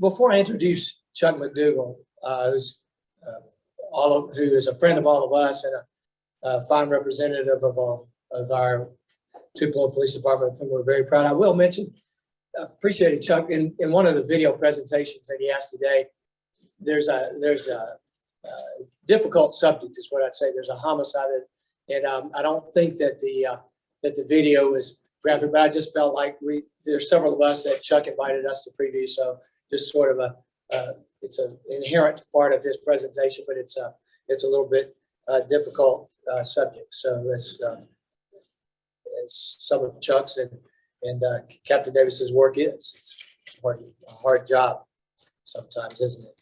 Before I introduce Chuck McDougald, who is a friend of all of us and a fine representative of our Tupelo Police Department, of whom we're very proud. I will mention, appreciated Chuck, in one of the video presentations that he has today, there's a difficult subject is what I'd say. There's a homicide, and I don't think that the video is graphic, but I just felt like there's several of us that Chuck invited us to preview, so just sort of it's an inherent part of his presentation, but it's a little bit difficult subject. So as some of Chuck's and Captain Davis's work is, it's a hard job sometimes, isn't it?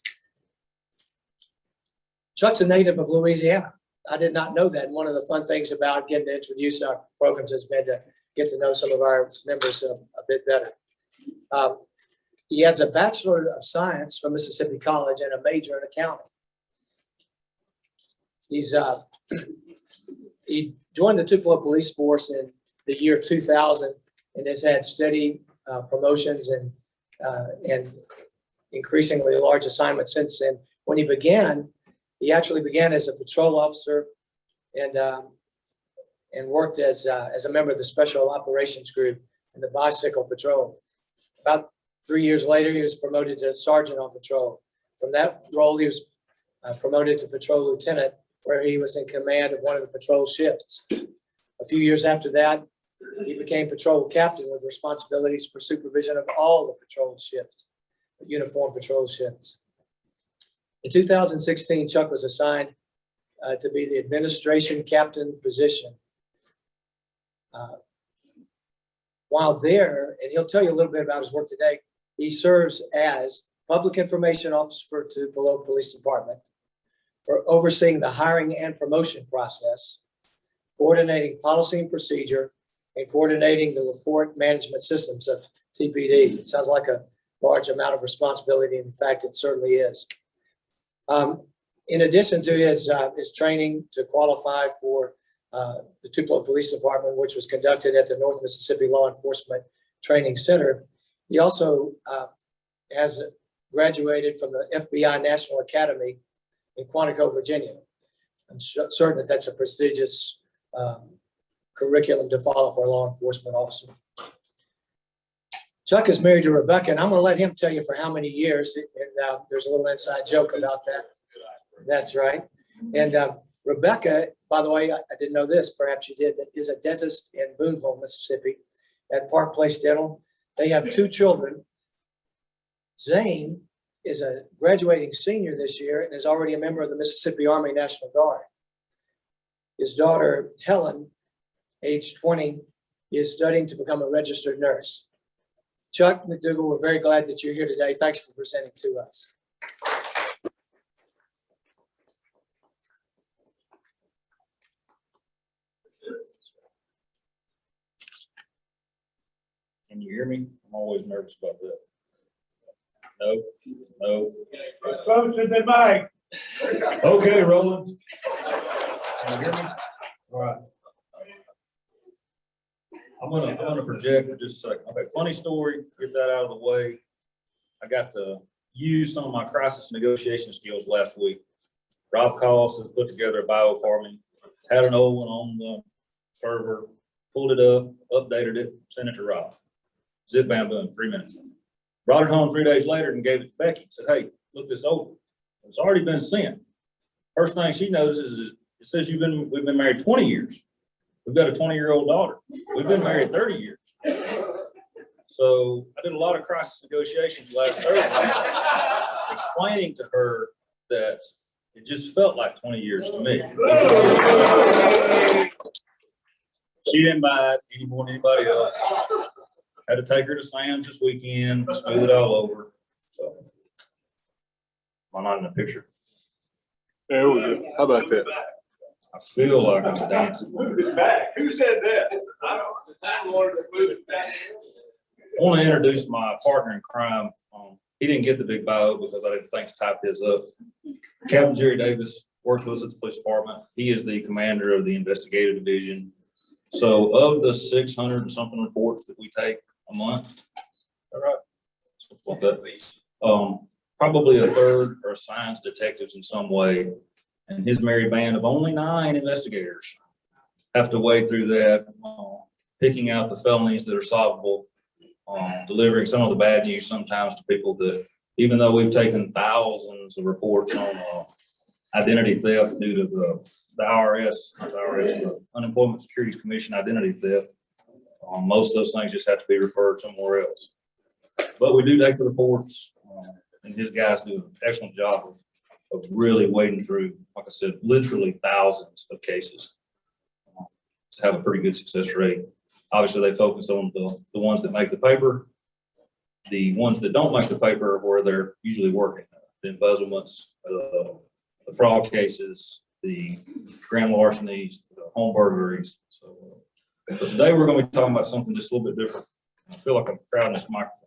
Chuck's a native of Louisiana. I did not know that. And one of the fun things about getting to introduce our programs has been to get to know some of our members a bit better. He has a Bachelor of Science from Mississippi College and a major in accounting. He joined the Tupelo Police Force in the year 2000 and has had steady promotions and increasingly large assignments since then. When he actually began as a patrol officer and worked as a member of the Special Operations Group in the Bicycle Patrol. About 3 years later, he was promoted to sergeant on patrol. From that role, he was promoted to patrol lieutenant, where he was in command of one of the patrol shifts. A few years after that, he became patrol captain with responsibilities for supervision of all the patrol shifts, uniform patrol shifts. In 2016, Chuck was assigned to be the administration captain position. While there, and he'll tell you a little bit about his work today, he serves as public information officer for Tupelo Police Department, for overseeing the hiring and promotion process, coordinating policy and procedure, and coordinating the report management systems of TPD. It sounds like a large amount of responsibility. In fact, it certainly is. In addition to his training to qualify for the Tupelo Police Department, which was conducted at the North Mississippi Law Enforcement Training Center, he also has graduated from the FBI National Academy in Quantico, Virginia. I'm certain that that's a prestigious curriculum to follow for a law enforcement officer. Chuck is married to Rebecca, and I'm going to let him tell you for how many years. And there's a little inside joke about that. That's right. And Rebecca, by the way, I didn't know this, perhaps you did, that is a dentist in Boonville, Mississippi at Park Place Dental. They have 2 children. Zane is a graduating senior this year and is already a member of the Mississippi Army National Guard. His daughter, Helen, age 20, is studying to become a registered nurse. Chuck McDougald, we're very glad that you're here today. Thanks for presenting to us. Can you hear me? I'm always nervous about that. No, no. Close to the mic. Okay, Roland. Can you hear me? All right. I'm gonna project for just a second. Okay, funny story. Get that out of the way. I got to use some of my crisis negotiation skills last week. Rob Collis has put together a bio for me. Had an old one on the server. Pulled it up, updated it, sent it to Rob. Zip bam boom, 3 minutes. Brought it home 3 days later and gave it to Becky. Said, hey, look this over. It's already been sent. First thing she notices is it says we've been married 20 years. We've got a 20-year-old daughter. We've been married 30 years. So I did a lot of crisis negotiations last Thursday, explaining to her that it just felt like 20 years to me. She didn't buy it any more than anybody else. Had to take her to Sam's this weekend, smooth it all over. So, am I not in the picture? There we go. How about that? I feel like I'm dancing. Move it back. Who said that? I don't want to move it back. I want to introduce my partner in crime. He didn't get the big bio because I didn't think to type his up. Captain Jerry Davis works with us at the police department. He is the commander of the investigative division. So of the 600 and something reports that we take a month, all right, Well, probably a third are assigned detectives in some way, and his merry band of only 9 investigators have to wade through that, picking out the felonies that are solvable, delivering some of the bad news sometimes to people that, even though we've taken thousands of reports on identity theft due to the IRS, not the IRS, the Unemployment Securities Commission identity theft, most of those things just have to be referred somewhere else. But we do take the reports, and his guys do an excellent job of really wading through, like I said, literally thousands of cases to have a pretty good success rate. Obviously, they focus on the ones that make the paper. The ones that don't make the paper are where they're usually working. The embezzlements, the fraud cases, the grand larcenies, the home burglaries. So, but today we're going to be talking about something just a little bit different. I feel like I'm crowding this microphone.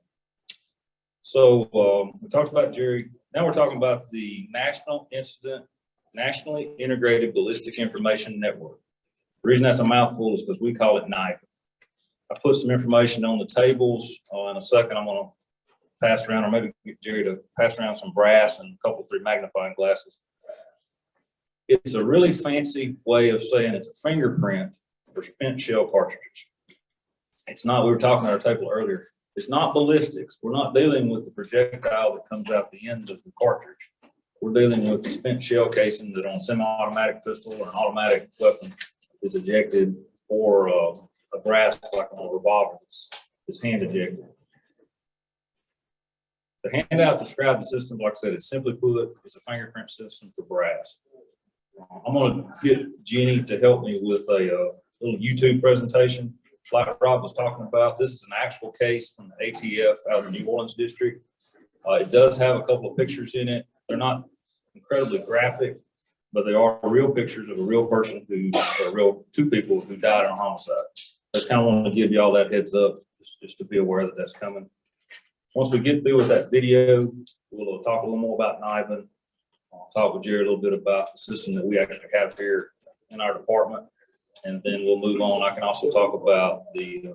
So we talked about Jerry. Now we're talking about the Nationally Integrated Ballistic Information Network. The reason that's a mouthful is because we call it NIPE. I put some information on the tables. In a second, I'm going to pass around, or maybe get Jerry to pass around some brass and a couple, 3 magnifying glasses. It's a really fancy way of saying it's a fingerprint for spent shell cartridges. It's not, we were talking at our table earlier, it's not ballistics. We're not dealing with the projectile that comes out the end of the cartridge. We're dealing with the spent shell casing that on a semi-automatic pistol or an automatic weapon is ejected, or a brass like on a revolver is hand ejected. The handouts describe the system, like I said, it's simply put, it's a fingerprint system for brass. I'm going to get Jenny to help me with a little YouTube presentation. Like Rob was talking about, this is an actual case from the ATF out of the New Orleans district. It does have a couple of pictures in it. They're not incredibly graphic, but they are real pictures of a real person two people who died in a homicide. I just kind of wanted to give you all that heads up, just to be aware that that's coming. Once we get through with that video, we'll talk a little more about NIBIN. I'll talk with Jerry a little bit about the system that we actually have here in our department, and then we'll move on. I can also talk about the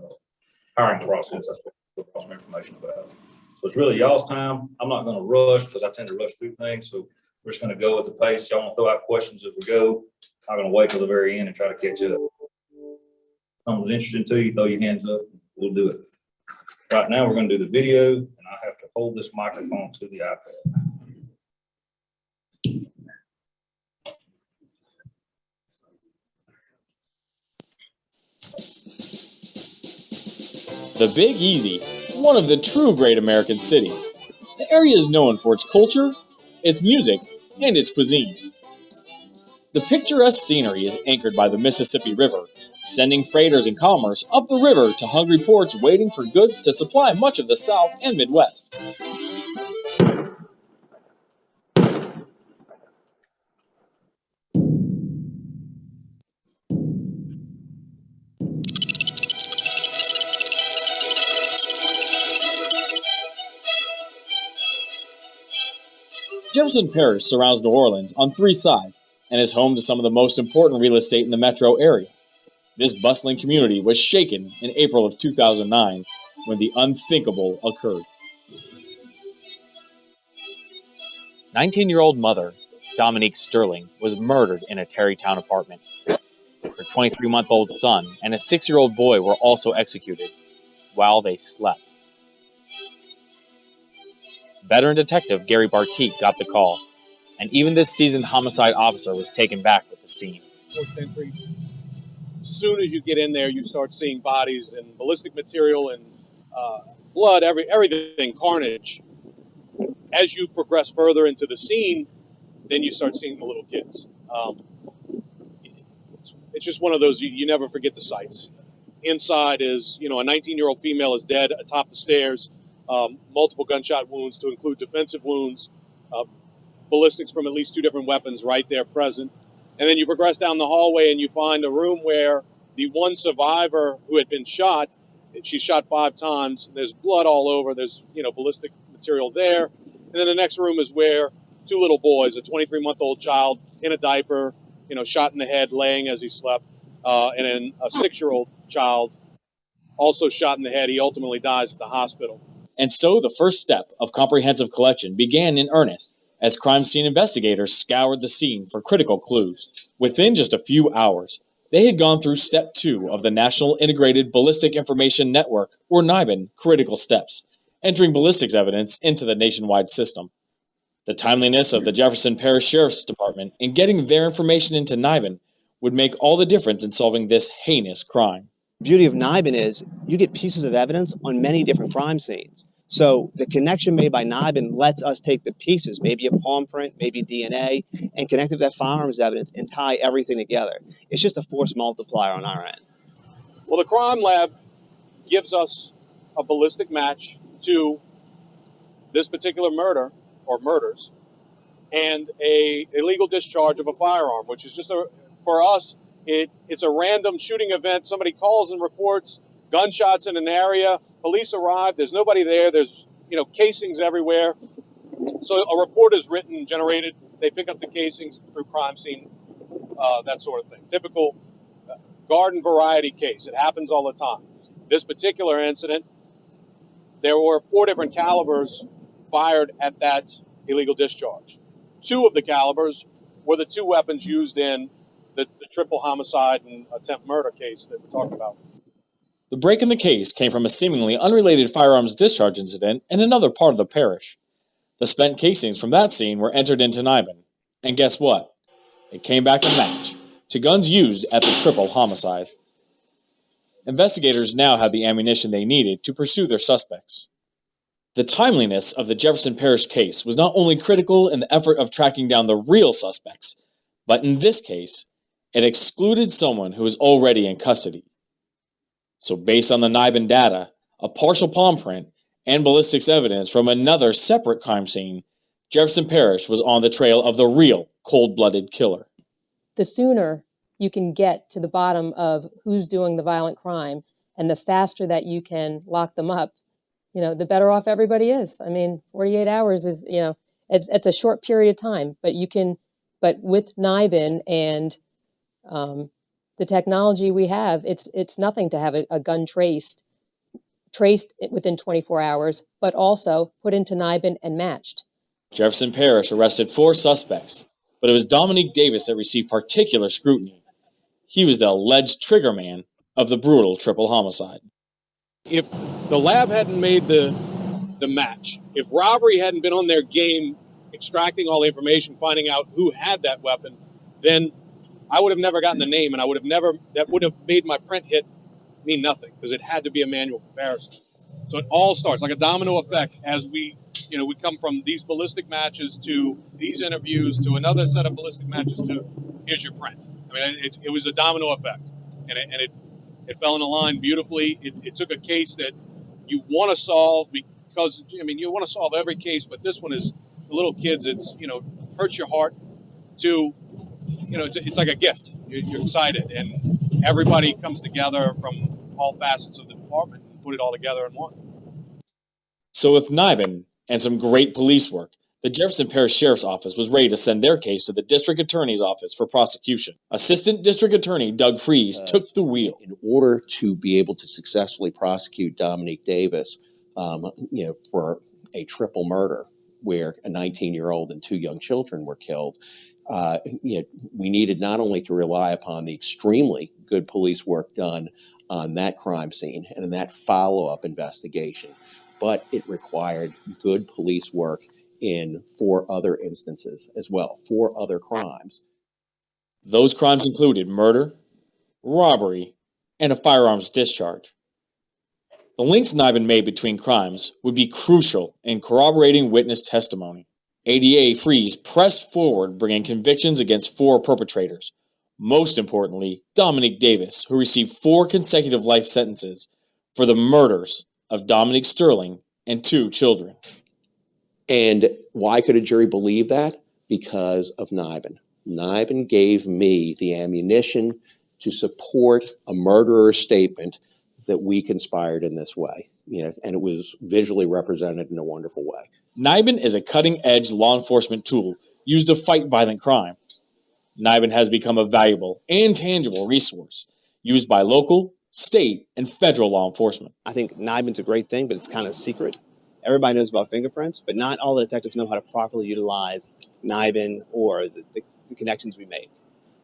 hiring process. That's what we'll put some information about. So it's really y'all's time. I'm not going to rush because I tend to rush through things. So we're just going to go at the pace. Y'all want to throw out questions as we go. I'm going to wait till the very end and try to catch up. If someone's interesting to you, throw your hands up. We'll do it. Right now, we're going to do the video, and I have to hold this microphone to the iPad. The Big Easy, one of the true great American cities. The area is known for its culture, its music, and its cuisine. The picturesque scenery is anchored by the Mississippi River, sending freighters and commerce up the river to hungry ports waiting for goods to supply much of the South and Midwest. Jefferson Parish surrounds New Orleans on 3 sides and is home to some of the most important real estate in the metro area. This bustling community was shaken in April of 2009 when the unthinkable occurred. 19-year-old mother, Dominique Sterling, was murdered in a Terrytown apartment. Her 23-month-old son and a 6-year-old boy were also executed while they slept. Veteran detective Gary Bartique got the call, and even this seasoned homicide officer was taken back with the scene. First entry. As soon as you get in there, you start seeing bodies and ballistic material and blood, everything, carnage. As you progress further into the scene, then you start seeing the little kids. It's just one of those, you never forget the sights. Inside is, a 19-year-old female is dead atop the stairs. Multiple gunshot wounds to include defensive wounds, ballistics from at least 2 different weapons right there present. And then you progress down the hallway and you find a room where the one survivor who had been shot, she's shot 5 times, there's blood all over, there's, ballistic material there. And then the next room is where 2 little boys, a 23-month-old child in a diaper, shot in the head, laying as he slept, and then a 6-year-old child also shot in the head. He ultimately dies at the hospital. And so the first step of comprehensive collection began in earnest as crime scene investigators scoured the scene for critical clues. Within just a few hours, they had gone through step 2 of the National Integrated Ballistic Information Network, or NIBIN, critical steps, entering ballistics evidence into the nationwide system. The timeliness of the Jefferson Parish Sheriff's Department in getting their information into NIBIN would make all the difference in solving this heinous crime. The beauty of NIBIN is you get pieces of evidence on many different crime scenes. So the connection made by NIBIN lets us take the pieces, maybe a palm print, maybe DNA, and connect it to that firearms evidence and tie everything together. It's just a force multiplier on our end. Well, the crime lab gives us a ballistic match to this particular murder or murders and a illegal discharge of a firearm, which is just for us, it's a random shooting event. Somebody calls and reports gunshots in an area. Police arrive. There's nobody there. There's casings everywhere. So a report is written and generated. They pick up the casings through crime scene, that sort of thing. Typical garden variety case. It happens all the time. This particular incident, there were 4 different calibers fired at that illegal discharge. 2 of the calibers were the 2 weapons used in the triple homicide and attempt murder case that we're talking about. The break in the case came from a seemingly unrelated firearms discharge incident in another part of the parish. The spent casings from that scene were entered into NIBIN. And guess what? It came back a match to guns used at the triple homicide. Investigators now had the ammunition they needed to pursue their suspects. The timeliness of the Jefferson Parish case was not only critical in the effort of tracking down the real suspects, but in this case, it excluded someone who was already in custody. So based on the NIBIN data, a partial palm print, and ballistics evidence from another separate crime scene, Jefferson Parish was on the trail of the real cold-blooded killer. The sooner you can get to the bottom of who's doing the violent crime, and the faster that you can lock them up, the better off everybody is. I mean, 48 hours is, it's a short period of time, but with NIBIN and the technology we have, it's nothing to have a gun traced within 24 hours, but also put into NIBIN and matched. Jefferson Parish arrested 4 suspects, but it was Dominique Davis that received particular scrutiny. He was the alleged trigger man of the brutal triple homicide. If the lab hadn't made the match, if robbery hadn't been on their game, extracting all the information, finding out who had that weapon, then I would have never gotten the name, and that would have made my print hit mean nothing, because it had to be a manual comparison. So it all starts like a domino effect as we come from these ballistic matches to these interviews to another set of ballistic matches to here's your print. I mean, it was a domino effect, and it fell in a line beautifully. It took a case that you want to solve because, you want to solve every case, but this one is the little kids. It's, hurts your heart to, it's like a gift. You're excited, and everybody comes together from all facets of the department and put it all together in one. So with NIBIN and some great police work, the Jefferson Parish Sheriff's Office was ready to send their case to the District Attorney's Office for prosecution. Assistant District Attorney Doug Fries took the wheel. In order to be able to successfully prosecute Dominique Davis, for a triple murder where a 19-year-old and 2 young children were killed, we needed not only to rely upon the extremely good police work done on that crime scene and in that follow-up investigation, but it required good police work in 4 other instances as well, 4 other crimes. Those crimes included murder, robbery, and a firearms discharge. The links NIBIN made between crimes would be crucial in corroborating witness testimony. ADA Fries pressed forward, bringing convictions against 4 perpetrators. Most importantly, Dominique Davis, who received 4 consecutive life sentences for the murders of Dominique Sterling and 2 children. And why could a jury believe that? Because of NIBIN. NIBIN gave me the ammunition to support a murderer's statement that we conspired in this way. And it was visually represented in a wonderful way. NIBIN is a cutting-edge law enforcement tool used to fight violent crime. NIBIN has become a valuable and tangible resource used by local, state, and federal law enforcement. I think NIBIN's a great thing, but it's kind of secret. Everybody knows about fingerprints, but not all the detectives know how to properly utilize NIBIN or the connections we make.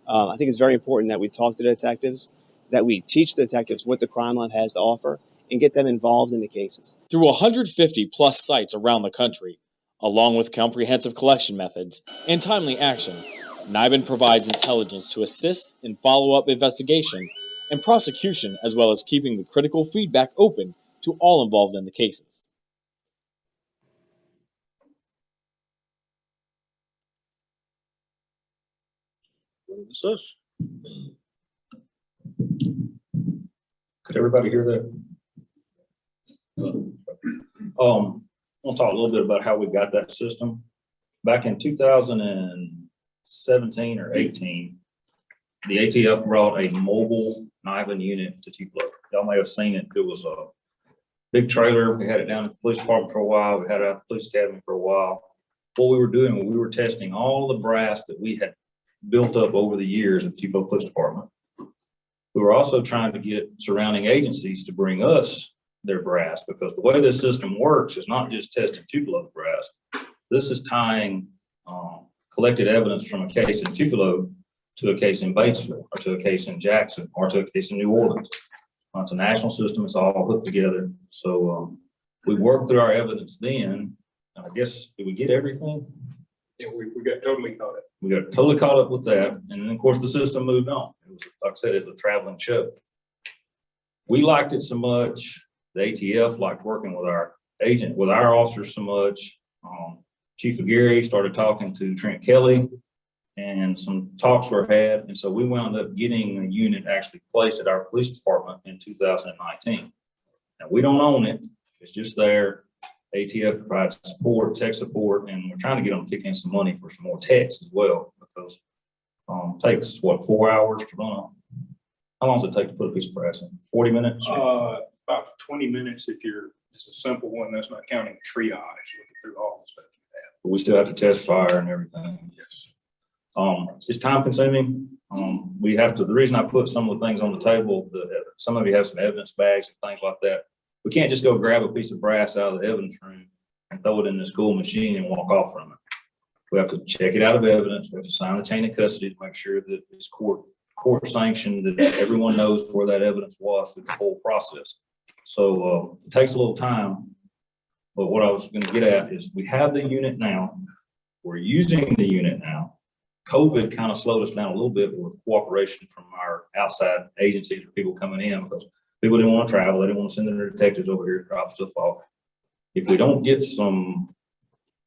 I think it's very important that we talk to the detectives, that we teach the detectives what the crime lab has to offer, and get them involved in the cases. Through 150 plus sites around the country, along with comprehensive collection methods and timely action, NIBIN provides intelligence to assist in follow-up investigation and prosecution, as well as keeping the critical feedback open to all involved in the cases. What's this? Could everybody hear that? I'll talk a little bit about how we got that system. Back in 2017 or 18, the ATF brought a mobile NIBIN unit to Tupelo. Y'all may have seen it. It was a big trailer. We had it down at the police department for a while. We had it out at the police academy for a while. What we were doing, we were testing all the brass that we had built up over the years at the Tupelo Police Department. We were also trying to get surrounding agencies to bring us their brass, because the way this system works is not just testing Tupelo brass. This is tying collected evidence from a case in Tupelo to a case in Batesville, or to a case in Jackson, or to a case in New Orleans. It's a national system. It's all hooked together. So we worked through our evidence then. I guess, did we get everything? Yeah, we got totally caught up. We got totally caught up with that. And then, of course, the system moved on. It was, like I said, it was a traveling show. We liked it so much. The ATF liked working with our officers so much. Chief Aguirre started talking to Trent Kelly, and some talks were had. And so we wound up getting a unit actually placed at our police department in 2019. Now, we don't own it. It's just there. ATF provides support, tech support, and we're trying to get them to kick in some money for some more techs as well, because it takes, 4 hours to run them. How long does it take to put a piece of brass in? 40 minutes? About 20 minutes if it's a simple one. That's not counting triage, looking through all the stuff you have. But we still have to test fire and everything. Yes. It's time consuming. We have to, the reason I put some of the things on the table, some of you have some evidence bags and things like that. We can't just go grab a piece of brass out of the evidence room and throw it in the school machine and walk off from it. We have to check it out of evidence. We have to sign the chain of custody to make sure that it's court sanctioned, that everyone knows where that evidence was through the whole process. So it takes a little time. But what I was going to get at is we have the unit now. We're using the unit now. COVID kind of slowed us down a little bit with cooperation from our outside agencies or people coming in, because people didn't want to travel. They didn't want to send their detectives over here to drop stuff off. If we don't get some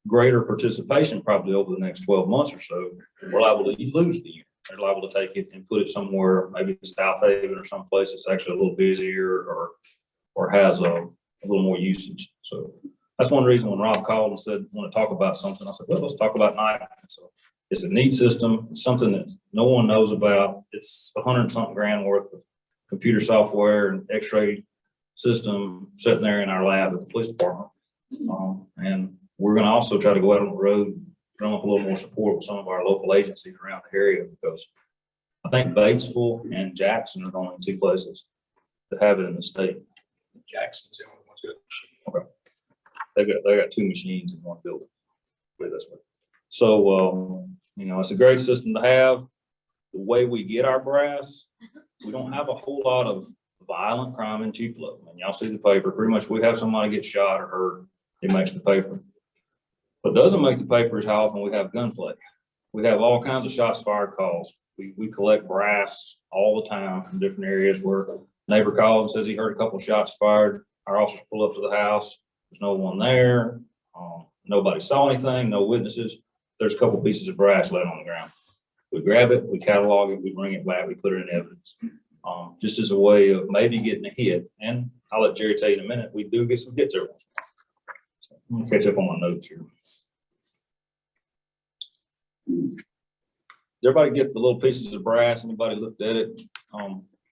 greater participation, probably over the next 12 months or so, we're liable to lose the unit. They're liable to take it and put it somewhere, maybe South Haven or someplace that's actually a little busier or has a little more usage. So that's one reason when Rob called and said, want to talk about something, I said, well, let's talk about NIBIN. So it's a neat system. It's something that no one knows about. It's $100-something grand worth of computer software and x-ray system sitting there in our lab at the police department. And we're going to also try to go out on the road, drum up a little more support with some of our local agencies around the area, because I think Batesville and Jackson are the only two places that have it in the state. Jackson's the only one's got a machine. Okay. They got two machines in one building. Put it this way. So, it's a great system to have. The way we get our brass, we don't have a whole lot of violent crime in Tupelo. And y'all see the paper. Pretty much we have somebody get shot or hurt, it makes the paper. What doesn't make the paper is how often we have gunplay. We have all kinds of shots fired calls. We collect brass all the time from different areas where a neighbor calls and says he heard a couple of shots fired. Our officers pull up to the house. There's no one there. Nobody saw anything, no witnesses. There's a couple pieces of brass laying on the ground. We grab it, we catalog it, we bring it back, we put it in evidence. Just as a way of maybe getting a hit. And I'll let Jerry tell you in a minute, we do get some hits every once in a while. So I'm gonna catch up on my notes here. Did everybody get the little pieces of brass? Anybody looked at it?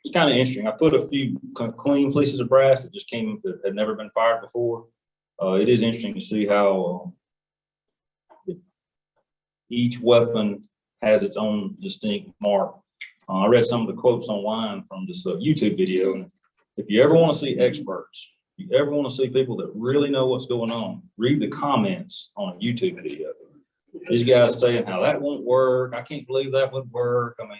It's kind of interesting. I put a few clean pieces of brass that just came that had never been fired before. It is interesting to see how each weapon has its own distinct mark. I read some of the quotes online from this YouTube video. And if you ever want to see experts you ever want to see people that really know what's going on, read the comments on a YouTube video. These guys saying how that won't work. I can't believe that would work. I mean,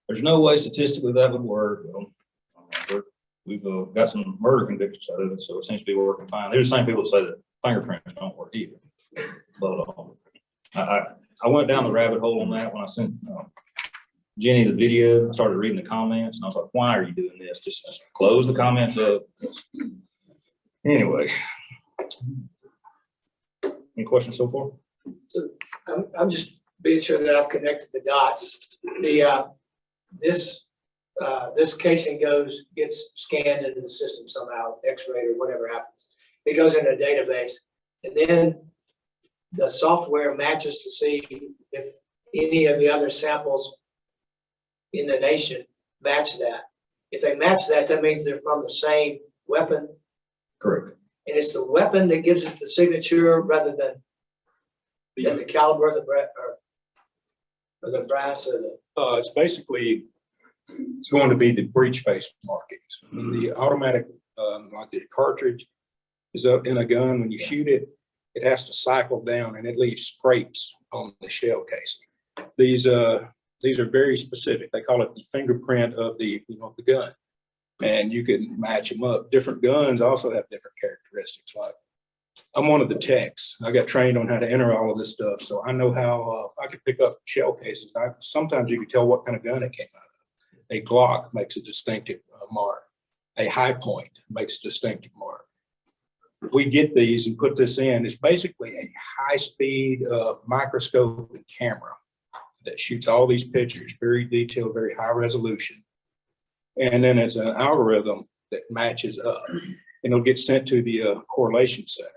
there's no way statistically that would work. Well, we've got some murder convictions out of it, so it seems to be working fine. They're the same people that say that fingerprints don't work either. But I went down the rabbit hole on that when I sent Jenny the video. I started reading the comments, and I was like, "Why are you doing this? Just close the comments up." Anyway, any questions so far? So I'm just being sure that I've connected the dots. This casing gets scanned into the system somehow, X-rayed or whatever happens. It goes into a database, and then the software matches to see if any of the other samples in the nation match that. If they match that, that means they're from the same weapon. Correct. And it's the weapon that gives it the signature rather than the caliber, or the brass, or the. It's basically, it's going to be the breech face markings. The automatic, like the cartridge is up in a gun. When you shoot it, it has to cycle down and it leaves scrapes on the shell casing. These are very specific. They call it the fingerprint of the gun, and you can match them up. Different guns also have different characteristics. Like, I'm one of the techs. I got trained on how to enter all of this stuff, so I know how I can pick up shell cases. Sometimes you can tell what kind of gun it came out of. A Glock makes a distinctive mark. A High Point makes a distinctive mark. We get these and put this in. It's basically a high-speed microscope and camera that shoots all these pictures, very detailed, very high resolution. And then it's an algorithm that matches up. And it'll get sent to the correlation center,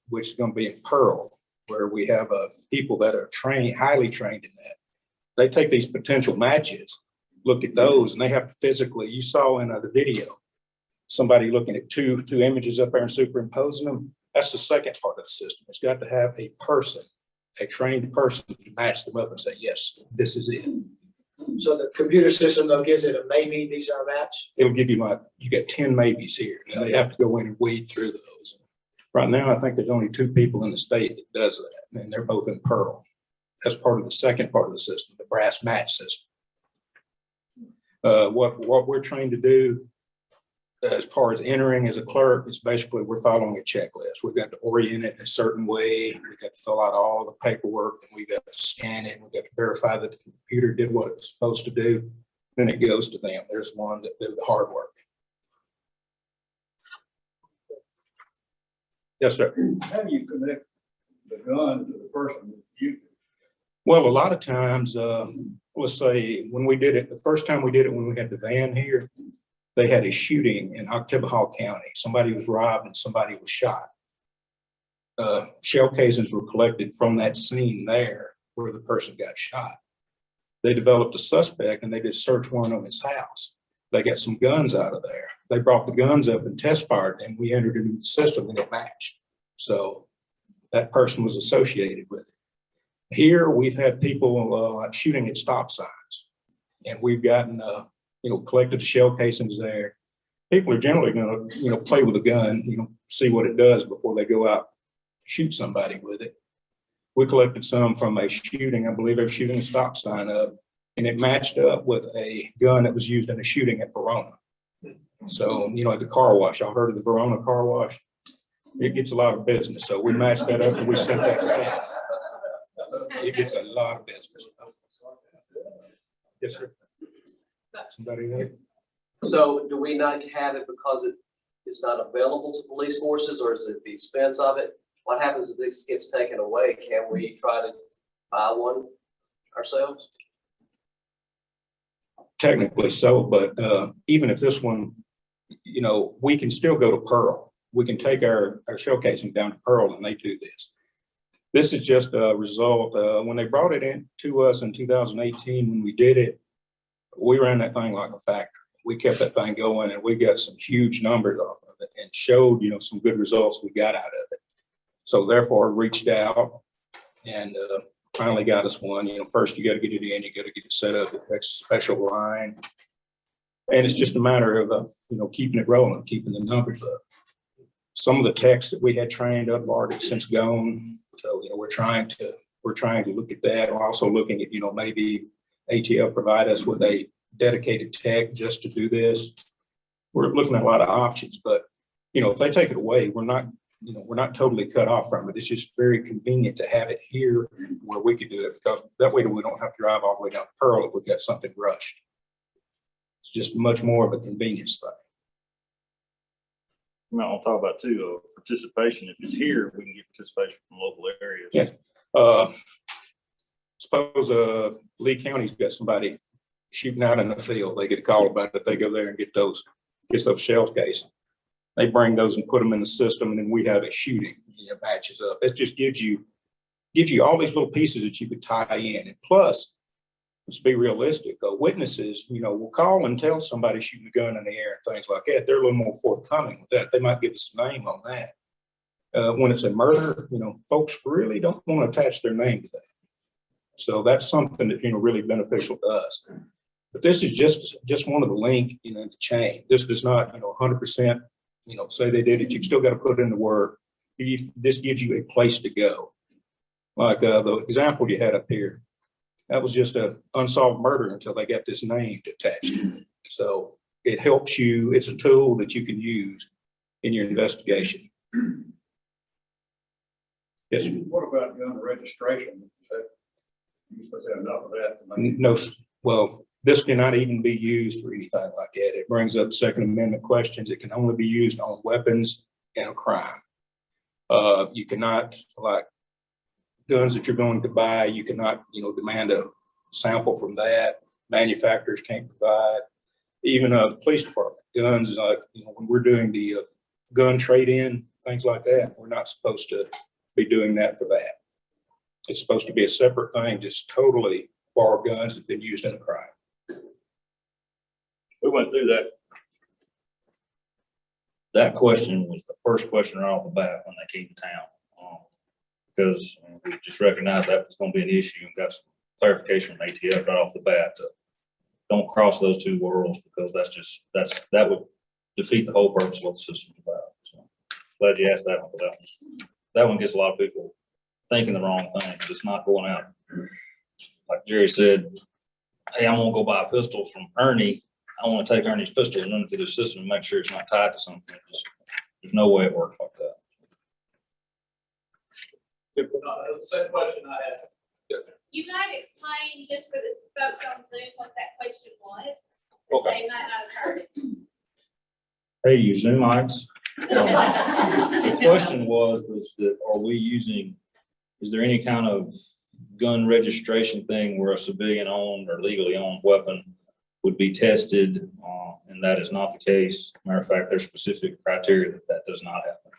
which is going to be in Pearl, where we have people that are highly trained in that. They take these potential matches, look at those, and they have to physically, you saw in the video, somebody looking at two images up there and superimposing them. That's the second part of the system. It's got to have a person, a trained person, to match them up and say, yes, this is it. So the computer system though gives it a maybe, these are a match? It'll give you you got 10 maybes here, and they have to go in and weed through those. Right now, I think there's only 2 people in the state that does that, and they're both in Pearl. That's part of the second part of the system, the brass match system. What we're trained to do as far as entering as a clerk is basically we're following a checklist. We've got to orient it in a certain way. We've got to fill out all the paperwork, and we've got to scan it. We've got to verify that the computer did what it was supposed to do. Then it goes to them. There's one that do the hard work. Yes, sir. How do you connect the gun to the person that you? Well, a lot of times, let's say when we did it, the first time we did it when we had the van here, they had a shooting in Oktibbeha County. Somebody was robbed and somebody was shot. Shell casings were collected from that scene there where the person got shot. They developed a suspect and they did a search warrant on his house. They got some guns out of there. They brought the guns up and test fired them. We entered it into the system and it matched. So that person was associated with it. Here we've had people shooting at stop signs, and we've gotten collected the shell casings there. People are generally going to play with a gun, see what it does before they go out shoot somebody with it. We collected some from a shooting. I believe they were shooting a stop sign up, and it matched up with a gun that was used in a shooting at Verona. So, at the car wash, I've heard of the Verona car wash. It gets a lot of business. So we matched that up and we sent that to them. It gets a lot of business. Yes, sir. Somebody there? So do we not have it because it's not available to police forces, or is it the expense of it? What happens if this gets taken away? Can we try to buy one ourselves? Technically so, but even if this one, we can still go to Pearl. We can take our shell casing down to Pearl and they do this. This is just a result. When they brought it in to us in 2018, when we did it, we ran that thing like a factory. We kept that thing going and we got some huge numbers off of it and showed, some good results we got out of it. So therefore reached out and finally got us one. First you got to get it in, you got to get it set up. It takes a special line. And it's just a matter of, keeping it rolling, keeping the numbers up. Some of the techs that we had trained up are since gone. So, we're trying to look at that. We're also looking at, maybe ATL provide us with a dedicated tech just to do this. We're looking at a lot of options, but, if they take it away, we're not totally cut off from it. It's just very convenient to have it here where we could do it, because that way we don't have to drive all the way down to Pearl if we've got something rushed. It's just much more of a convenience thing. I might want to talk about too, participation. If it's here, we can get participation from local areas. Yeah. Suppose Lee County's got somebody shooting out in the field. They get a call about it. They go there and get those shell casings. They bring those and put them in the system, and then we have a shooting, matches up. It just gives you all these little pieces that you could tie in. And plus, let's be realistic. Witnesses, will call and tell somebody shooting a gun in the air and things like that. They're a little more forthcoming with that. They might give us a name on that. When it's a murder, folks really don't want to attach their name to that. So that's something that, really beneficial to us. But this is just one of the link, in the chain. This does not, 100%, say they did it. You've still got to put in the work. This gives you a place to go. Like the example you had up here, that was just an unsolved murder until they got this name attached to it. So it helps you. It's a tool that you can use in your investigation. Yes. What about gun registration? You supposed to have enough of that? No, well, this cannot even be used for anything like that. It brings up Second Amendment questions. It can only be used on weapons and a crime. You cannot, like guns that you're going to buy, you cannot, demand a sample from that. Manufacturers can't provide. Even the police department, guns, when we're doing the gun trade-in, things like that, we're not supposed to be doing that for that. It's supposed to be a separate thing, just totally for guns that have been used in a crime. We went through that. That question was the first question right off the bat when they came to town. Because we just recognized that was going to be an issue and got some clarification from ATF right off the bat. Don't cross those two worlds, because that would defeat the whole purpose of what the system's about. So glad you asked that one, because that one gets a lot of people thinking the wrong thing. It's not going out. Like Jerry said, hey, I'm gonna go buy a pistol from Ernie. I want to take Ernie's pistol and run it through the system and make sure it's not tied to something. There's no way it works like that. The same question I asked. You might explain just for the folks on Zoom what that question was. Okay. They might not have heard it. Hey, you Zoomites. The question was that is there any kind of gun registration thing where a civilian owned or legally owned weapon would be tested? And that is not the case. Matter of fact, there's specific criteria that does not happen.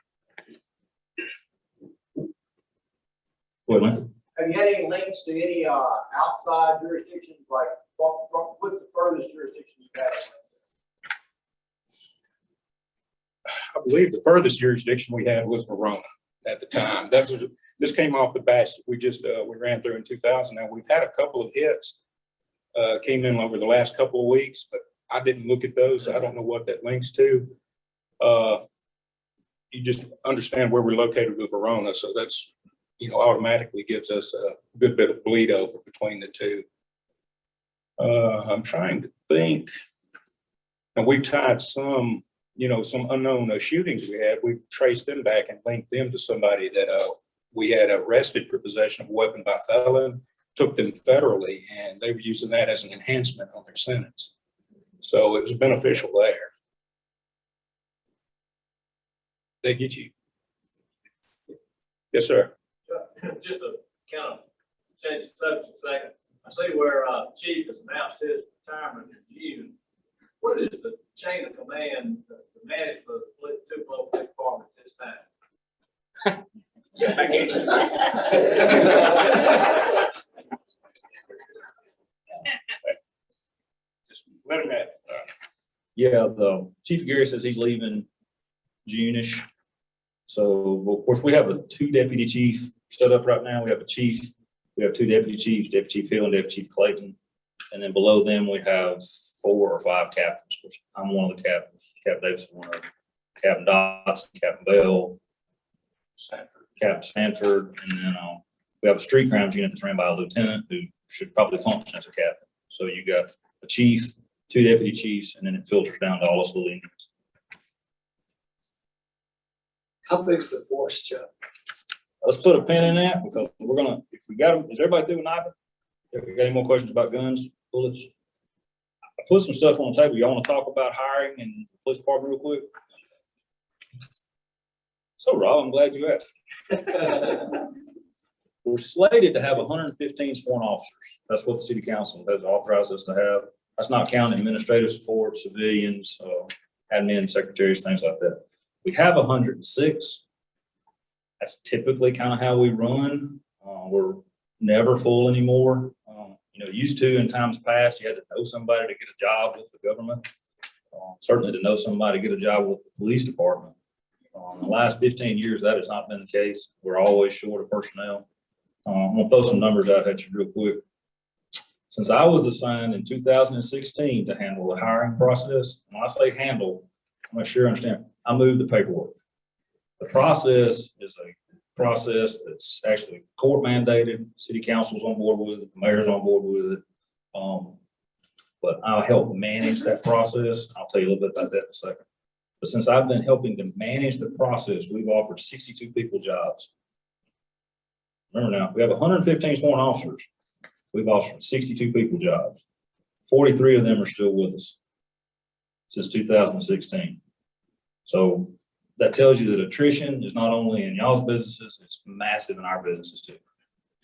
Wait a minute. Have you had any links to any outside jurisdictions, like what's the furthest jurisdiction you've had? I believe the furthest jurisdiction we had was Verona at the time. This came off the batch that we ran through in 2000. Now we've had a couple of hits came in over the last couple of weeks, but I didn't look at those. So I don't know what that links to. You just understand where we're located with Verona, so that's automatically gives us a good bit of bleed over between the two. I'm trying to think, and we've tied some unknown shootings we had. We traced them back and linked them to somebody that we had arrested for possession of a weapon by felon, took them federally, and they were using that as an enhancement on their sentence. So it was beneficial there. They get you. Yes, sir. Just to kind of change the subject a second. I see where Chief has announced his retirement in June. What is the chain of command, the management of the Tupelo Police Department at this time? I can't. Just let him have it. Yeah, the Chief Gary says he's leaving June-ish. So of course we have a 2 deputy chief set up right now. We have a chief, we have 2 deputy chiefs, Deputy Chief Hill and Deputy Chief Clayton. And then below them we have 4 or 5 captains, which I'm one of the captains. Captain Davis is one of them. Captain Dotson, Captain Bell, Captain Sanford, and then we have a street crimes unit that's ran by a lieutenant who should probably function as a captain. So you got a chief, 2 deputy chiefs, and then it filters down to all us little units. How big's the force, Chuck? Let's put a pin in that because we're gonna, if we got them, is everybody through with knifing? If you got any more questions about guns, bullets? I put some stuff on the table. Y'all want to talk about hiring and the police department real quick? So Rob, I'm glad you asked. We're slated to have 115 sworn officers. That's what the city council has authorized us to have. That's not counting administrative support, civilians, admin, secretaries, things like that. We have 106. That's typically kind of how we run. We're never full anymore. Used to in times past, you had to know somebody to get a job with the government. Certainly to know somebody to get a job with the police department. In the last 15 years, that has not been the case. We're always short of personnel. I'm gonna throw some numbers out at you real quick. Since I was assigned in 2016 to handle the hiring process, when I say handle, I'm not sure you understand, I moved the paperwork. The process is a process that's actually court mandated, city council's on board with it, the mayor's on board with it. But I'll help manage that process. I'll tell you a little bit about that in a second. But since I've been helping to manage the process, we've offered 62 people jobs. Remember now, we have 115 sworn officers. We've offered 62 people jobs. 43 of them are still with us since 2016. So that tells you that attrition is not only in y'all's businesses, it's massive in our businesses too.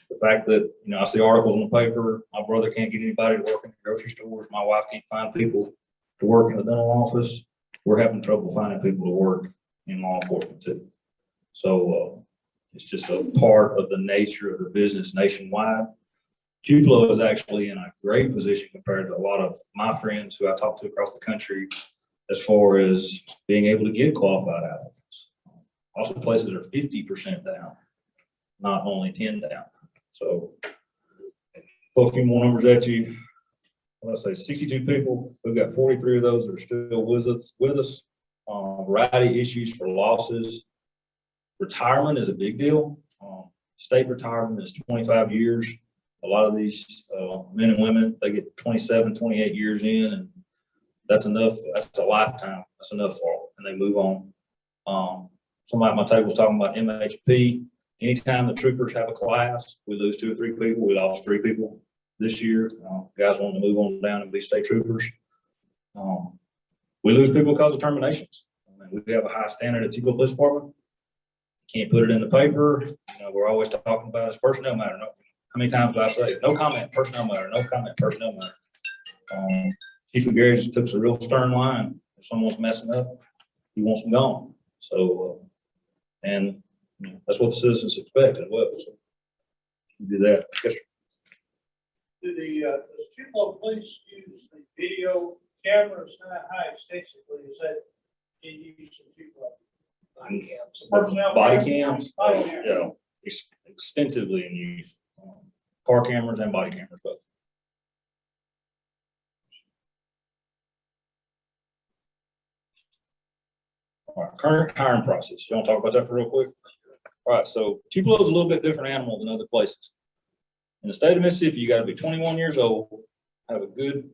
The fact that, I see articles in the paper, my brother can't get anybody to work in the grocery stores, my wife can't find people to work in the dental office. We're having trouble finding people to work in law enforcement too. So it's just a part of the nature of the business nationwide. Tupelo is actually in a great position compared to a lot of my friends who I talk to across the country as far as being able to get qualified applicants. Lots of places are 50% down, not only 10 down. So put a few more numbers at you. Let's say 62 people. We've got 43 of those that are still with us. Variety issues for losses. Retirement is a big deal. State retirement is 25 years. A lot of these men and women, they get 27, 28 years in, and that's enough. That's a lifetime. That's enough for them, and they move on. Somebody at my table was talking about MHP. Anytime the troopers have a class, we lose 2 or 3 people. We lost 3 people this year. Guys wanting to move on down and be state troopers. We lose people because of terminations. We have a high standard at Tupelo Police Department. Can't put it in the paper. We're always talking about it's personnel matter. No, how many times do I say no comment, personnel matter, no comment, personnel matter? Chief McGarry just took a real stern line. If someone's messing up, he wants them gone. So, and that's what the citizens expect as well. So we do that. Yes, sir. Does Tupelo Police use the video cameras? How extensively is that in use in Tupelo? Body cams, yeah, extensively in use. Car cameras and body cameras both. All right, current hiring process. You want to talk about that for real quick? All right, so Tupelo is a little bit different animal than other places. In the state of Mississippi, you got to be 21 years old, have a good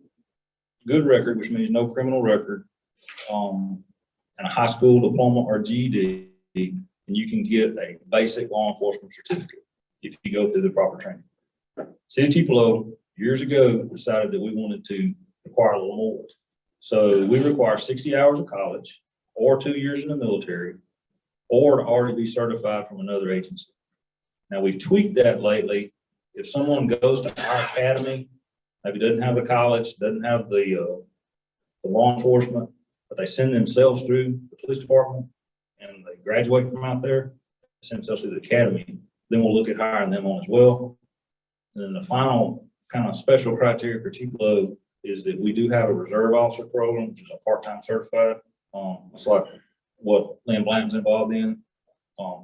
record, which means no criminal record, and a high school diploma or GED, and you can get a basic law enforcement certificate if you go through the proper training. City of Tupelo years ago decided that we wanted to require a little more. So we require 60 hours of college or 2 years in the military or to already be certified from another agency. Now we've tweaked that lately. If someone goes to our academy, maybe doesn't have the college, doesn't have the law enforcement, but they send themselves through the police department and they graduate from out there, send themselves through the academy, then we'll look at hiring them on as well. And then the final kind of special criteria for Tupelo is that we do have a reserve officer program, which is a part-time certified. It's like what Lynn Blanton's involved in.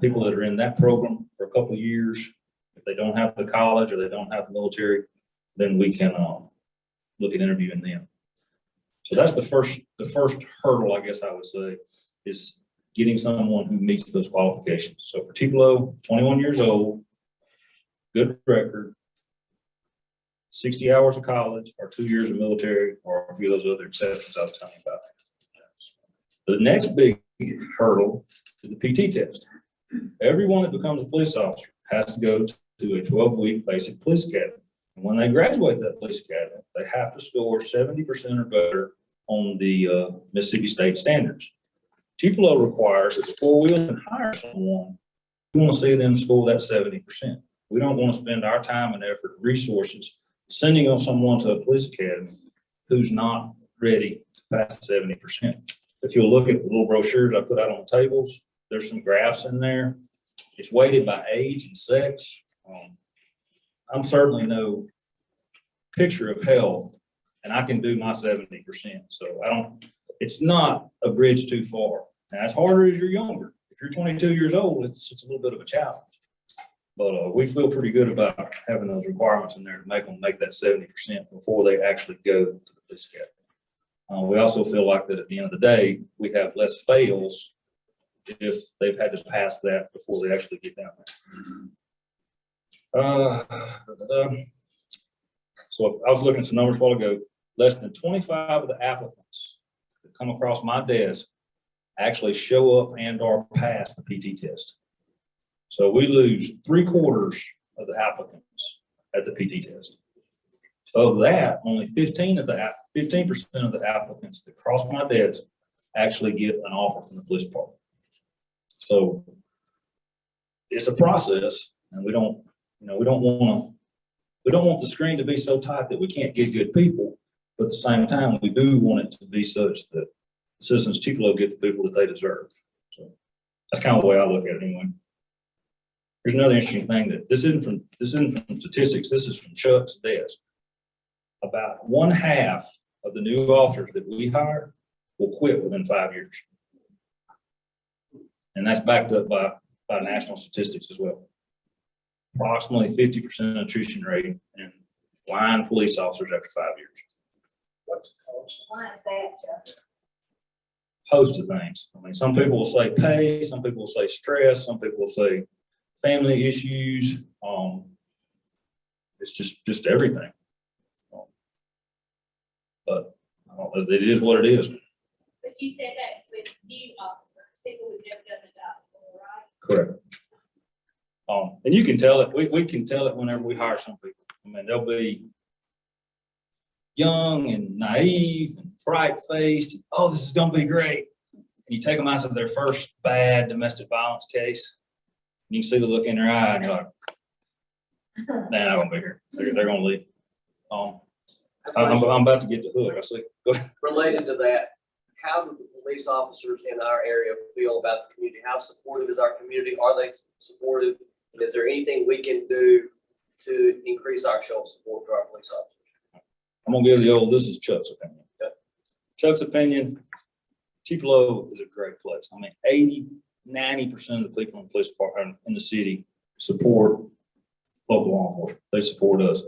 People that are in that program for a couple of years, if they don't have the college or they don't have the military, then we can look at interviewing them. So that's the first hurdle, I guess I would say, is getting someone who meets those qualifications. So for Tupelo, 21 years old, good record, 60 hours of college, or 2 years of military, or a few of those other exceptions I was telling you about. The next big hurdle is the PT test. Everyone that becomes a police officer has to go to a 12-week basic police academy. And when they graduate that police academy, they have to score 70% or better on the Mississippi State standards. Tupelo requires that before we even hire someone, we want to see them score that 70%. We don't want to spend our time and effort, resources, sending on someone to a police academy who's not ready to pass 70%. If you'll look at the little brochures I put out on the tables, there's some graphs in there. It's weighted by age and sex. I'm certainly no picture of health, and I can do my 70%. So it's not a bridge too far. Now, it's harder as you're younger. If you're 22 years old, it's a little bit of a challenge. But we feel pretty good about having those requirements in there to make them make that 70% before they actually go to the police academy. We also feel like that at the end of the day, we have less fails if they've had to pass that before they actually get down there. So I was looking at some numbers a while ago. Less than 25 of the applicants that come across my desk actually show up and or pass the PT test. So we lose 3/4 of the applicants at the PT test. Of that, only 15% of the applicants that cross my desk actually get an offer from the police department. So it's a process, and we don't want the screen to be so tight that we can't get good people. But at the same time, we do want it to be such that the citizens of Tupelo get the people that they deserve. So that's kind of the way I look at it anyway. Here's another interesting thing that this isn't from statistics. This is from Chuck's desk. About 1/2 of the new officers that we hire will quit within 5 years. And that's backed up by national statistics as well. Approximately 50% attrition rate in line police officers after 5 years. Why is that, Chuck? Host of things. I mean, some people will say pay, some people will say stress, some people will say family issues. It's just everything. But it is what it is. But you said that's with new officers, people who've never done the job before, right? Correct. And you can tell it, we can tell it whenever we hire some people. I mean, they'll be young and naive and bright-faced. Oh, this is going to be great. And you take them out to their first bad domestic violence case, and you can see the look in their eye, and you're like, nah, they're not going to be here. They're going to leave. I'm about to get to hook. I see. Go ahead. Related to that, how do the police officers in our area feel about the community? How supportive is our community? Are they supportive? And is there anything we can do to increase our show of support to our police officers? I'm going to give the old, this is Chuck's opinion. Okay. Chuck's opinion, Tupelo is a great place. I mean, 90% of the people in the police department in the city support local law enforcement. They support us.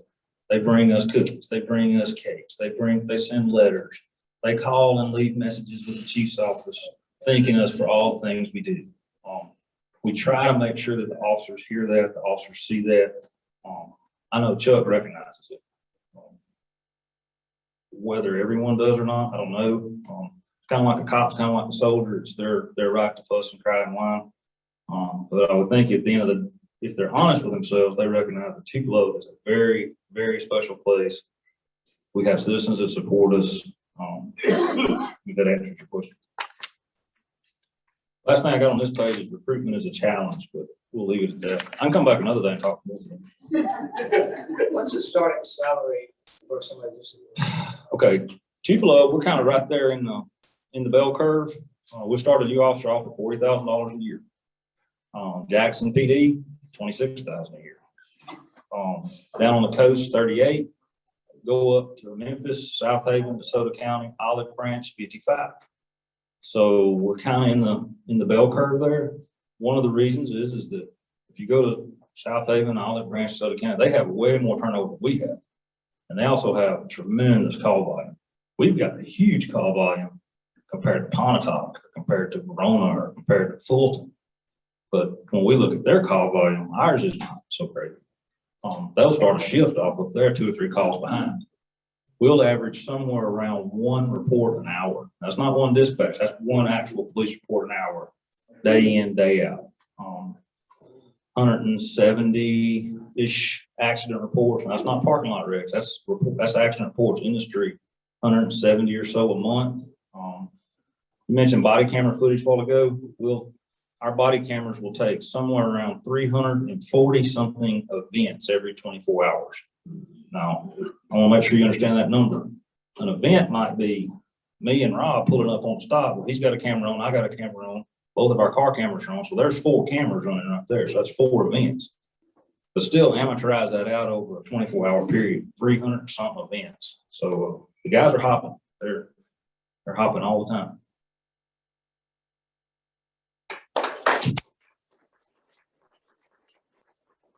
They bring us cookies. They bring us cakes. They send letters. They call and leave messages with the chief's office, thanking us for all the things we do. We try to make sure that the officers hear that, the officers see that. I know Chuck recognizes it. Whether everyone does or not, I don't know. Kind of like a cop's kind of like a soldier. It's their right to fuss and cry and whine. But I would think at the end of the, if they're honest with themselves, they recognize that Tupelo is a very, very special place. We have citizens that support us. If that answers your question. Last thing I got on this page is recruitment is a challenge, but we'll leave it at that. I can come back another day and talk more. What's the starting salary for somebody just? Okay, Tupelo, we're kind of right there in the bell curve. We started a new officer off at $40,000 a year. Jackson PD, $26,000 a year. Down on the coast, 38. Go up to Memphis, South Haven, DeSoto County, Olive Branch, 55. So we're kind of in the bell curve there. One of the reasons is that if you go to South Haven, Olive Branch, DeSoto County, they have way more turnover than we have. And they also have tremendous call volume. We've got a huge call volume, compared to Pontotoc, or compared to Verona, or compared to Fulton. But when we look at their call volume, ours is not so crazy. They'll start a shift off of their 2 or 3 calls behind. We'll average somewhere around 1 report an hour. That's not one dispatch, that's 1 actual police report an hour, day in, day out. 170-ish accident reports, and that's not parking lot wrecks, that's accident reports in the street, 170 or so a month. You mentioned body camera footage a while ago. Our body cameras will take somewhere around 340 something events every 24 hours. Now, I want to make sure you understand that number. An event might be me and Rob pulling up on the stop. Well, he's got a camera on, I got a camera on, both of our car cameras are on. So there's 4 cameras running right there. So that's 4 events. But still amortize that out over a 24-hour period, 300 something events. So the guys are hopping. They're hopping all the time.